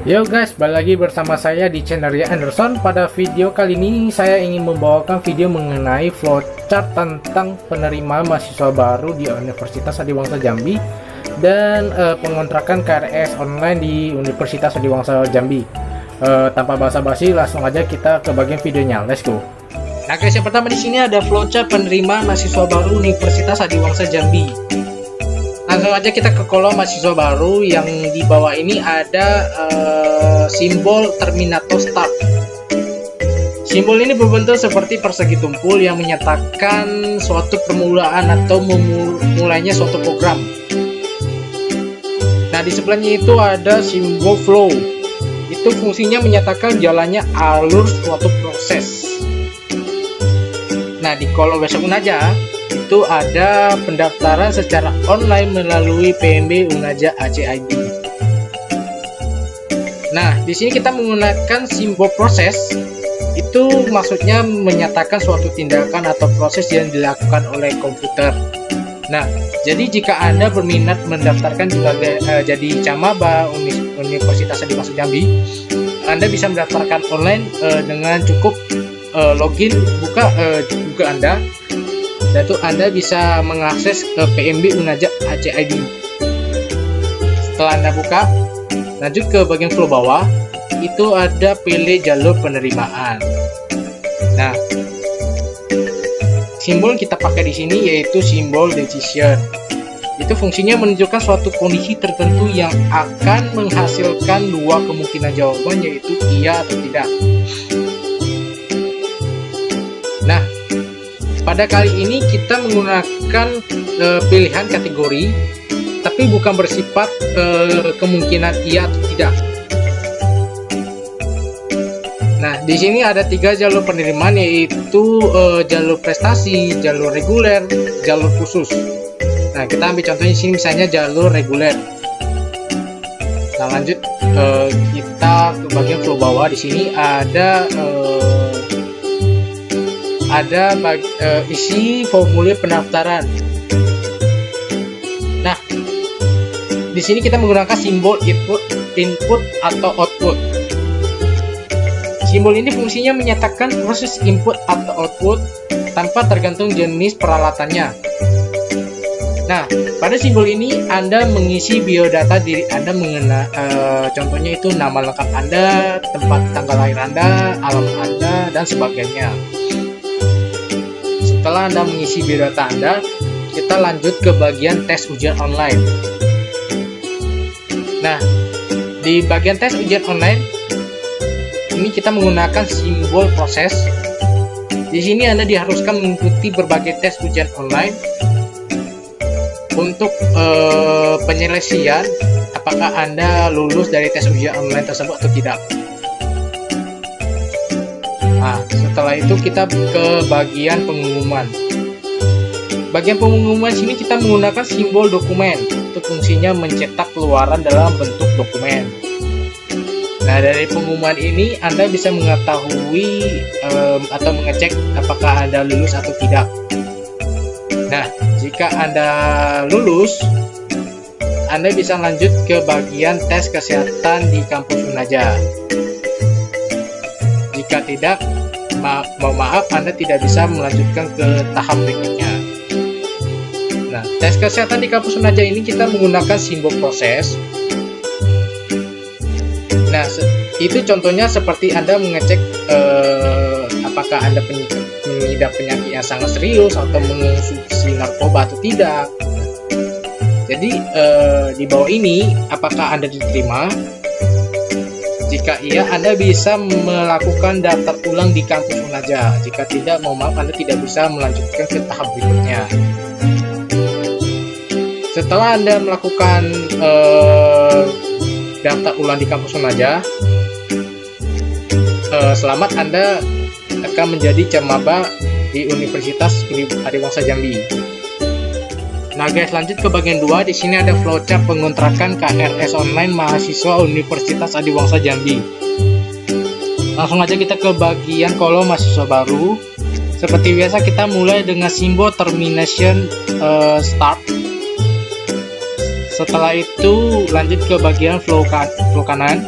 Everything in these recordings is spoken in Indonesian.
Yo guys, balik lagi bersama saya di channel Ria Anderson. Pada video kali ini saya ingin membawakan video mengenai flowchart tentang penerima mahasiswa baru di Universitas Adiwangsa Jambi dan pengontrakan KRS online di Universitas Adiwangsa Jambi. Tanpa basa-basi, langsung aja kita ke bagian videonya. Let's go. Nah guys, yang pertama di sini ada flowchart penerima mahasiswa baru Universitas Adiwangsa Jambi. Langsung aja kita ke kolom mahasiswa baru. Yang di bawah ini ada simbol Terminator Start. Simbol ini berbentuk seperti persegi tumpul yang menyatakan suatu permulaan atau memulainya suatu program. Nah, di sebelahnya itu ada simbol flow. Itu fungsinya menyatakan jalannya alur suatu proses. Nah, di kolom besok aja itu ada pendaftaran secara online melalui PMB Unaja ACID. Nah, di sini kita menggunakan simbol proses. Itu maksudnya menyatakan suatu tindakan atau proses yang dilakukan oleh komputer. Nah, jadi jika Anda berminat mendaftarkan sebagai jadi camaba Universitas Adiwangsa Jambi, Anda bisa mendaftarkan online dengan cukup login buka Google Anda. Dan itu Anda bisa mengakses ke PMB Unaja ACID. Setelah Anda buka, lanjut ke bagian flow bawah, itu ada pilih jalur penerimaan. Nah, simbol yang kita pakai di sini yaitu simbol decision. Itu fungsinya menunjukkan suatu kondisi tertentu yang akan menghasilkan dua kemungkinan jawaban, yaitu iya atau tidak. Nah, pada kali ini kita menggunakan pilihan kategori, tapi bukan bersifat kemungkinan iya atau tidak. Nah, di sini ada 3 jalur penerimaan, yaitu jalur prestasi, jalur reguler, jalur khusus. Nah, kita ambil contohnya di sini, misalnya jalur reguler. Nah, lanjut kita ke bagian flow bawah. Di sini ada isi formulir pendaftaran. Nah, di sini kita menggunakan simbol input atau output. Simbol ini fungsinya menyatakan proses input atau output tanpa tergantung jenis peralatannya. Nah, pada simbol ini Anda mengisi biodata diri Anda contohnya itu nama lengkap Anda, tempat tanggal lahir Anda, alamat Anda, dan sebagainya. Setelah Anda mengisi biodata Anda, kita lanjut ke bagian tes ujian online. Nah, di bagian tes ujian online ini kita menggunakan simbol proses. Di sini Anda diharuskan mengikuti berbagai tes ujian online untuk penyelesaian apakah Anda lulus dari tes ujian online tersebut atau tidak. Nah, setelah itu kita ke bagian pengumuman. Bagian pengumuman sini kita menggunakan simbol dokumen. Itu fungsinya mencetak keluaran dalam bentuk dokumen. Nah, dari pengumuman ini Anda bisa mengetahui atau mengecek apakah Anda lulus atau tidak. Nah, jika Anda lulus, Anda bisa lanjut ke bagian tes kesehatan di kampus Unaja. Jika tidak, mohon maaf, Anda tidak bisa melanjutkan ke tahap berikutnya. Nah, tes kesehatan di kampus Unaja ini kita menggunakan simbol proses. Nah, itu contohnya seperti Anda mengecek apakah Anda mengidap penyakit yang sangat serius atau mengonsumsi narkoba atau tidak. Jadi di bawah ini apakah Anda diterima? Jika iya, Anda bisa melakukan daftar ulang di kampus Unaja. Jika tidak, mohon maaf, Anda tidak bisa melanjutkan ke tahap berikutnya. Setelah Anda melakukan daftar ulang di kampus Unaja, selamat, Anda akan menjadi camaba di Universitas Adiwangsa Jambi. Nah guys, lanjut ke bagian 2. Di sini ada flowchart pengontrakan KRS online mahasiswa Universitas Adiwangsa Jambi. Langsung aja kita ke bagian kolom mahasiswa baru. Seperti biasa kita mulai dengan simbol termination start. Setelah itu lanjut ke bagian flow kanan.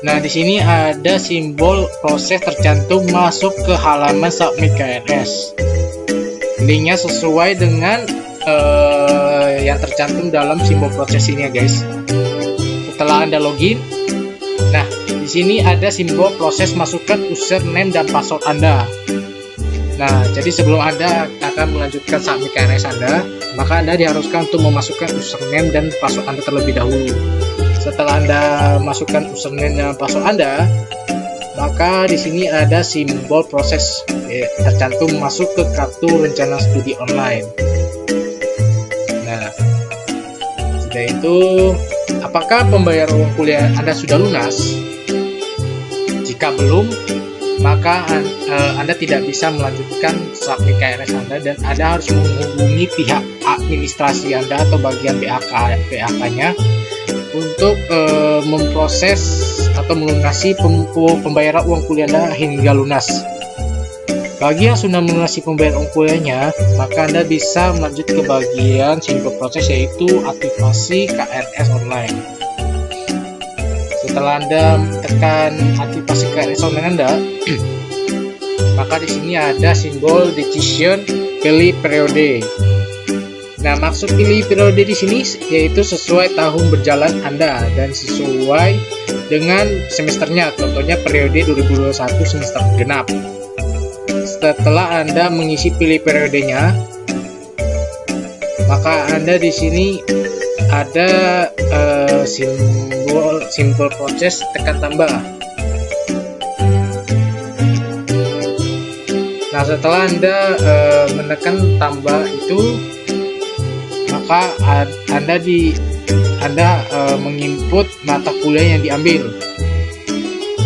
Nah, di sini ada simbol proses tercantum masuk ke halaman submit KRS. Linknya sesuai dengan yang tercantum dalam simbol proses ini ya guys. Setelah Anda login, nah di sini ada simbol proses masukkan username dan password Anda. Nah, jadi sebelum Anda akan melanjutkan submit KRS Anda, maka Anda diharuskan untuk memasukkan username dan password Anda terlebih dahulu. Setelah Anda masukkan username dan password Anda, maka di sini ada simbol proses tercantum masuk ke kartu rencana studi online. Nah, sudah itu, apakah pembayaran uang kuliah Anda sudah lunas? Jika belum, maka Anda tidak bisa melanjutkan submit KRS Anda dan Anda harus menghubungi pihak administrasi Anda atau bagian BAK-nya untuk memproses atau melunasi pembayaran uang kuliah Anda hingga lunas. Bagi yang sudah melunasi pembayaran uang kuliahnya, maka Anda bisa melanjut ke bagian simbol proses, yaitu aktivasi KRS online. Setelah Anda tekan aktivasi KRS online Anda, maka di sini ada simbol decision pilih periode. Nah, maksud pilih periode di sini yaitu sesuai tahun berjalan Anda dan sesuai dengan semesternya. Contohnya periode 2021 semester genap. Setelah Anda mengisi pilih periodenya, maka Anda di sini ada simbol proses, tekan tambah. Nah, setelah Anda menekan tambah itu, maka Anda menginput mata kuliah yang diambil.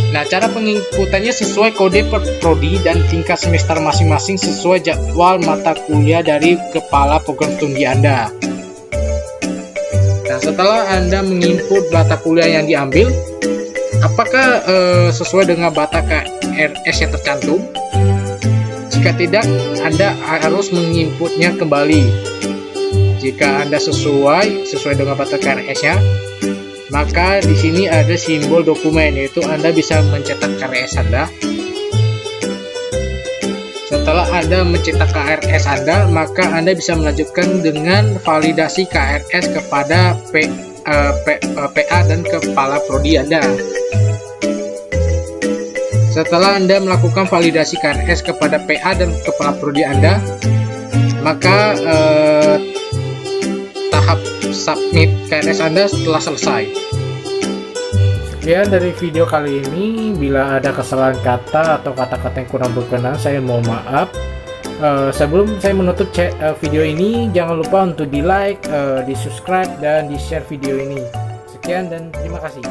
Nah, cara penginputannya sesuai kode per prodi dan tingkat semester masing-masing sesuai jadwal mata kuliah dari kepala program studi Anda. Nah, setelah Anda menginput mata kuliah yang diambil, apakah sesuai dengan mata KRS yang tercantum? Jika tidak, Anda harus menginputnya kembali. Jika Anda sesuai dengan mata KRS-nya, maka di sini ada simbol dokumen, yaitu Anda bisa mencetak KRS Anda. Setelah Anda mencetak KRS Anda, maka Anda bisa melanjutkan dengan validasi KRS kepada PA dan kepala prodi Anda. Setelah Anda melakukan validasi KRS kepada PA dan kepala prodi Anda, maka tahap submit KRS Anda telah selesai. Sekian dari video kali ini. Bila ada kesalahan kata atau kata-kata yang kurang berkenan, saya mohon maaf. Sebelum saya menutup video ini, jangan lupa untuk di like, di subscribe, dan di share video ini. Sekian dan terima kasih.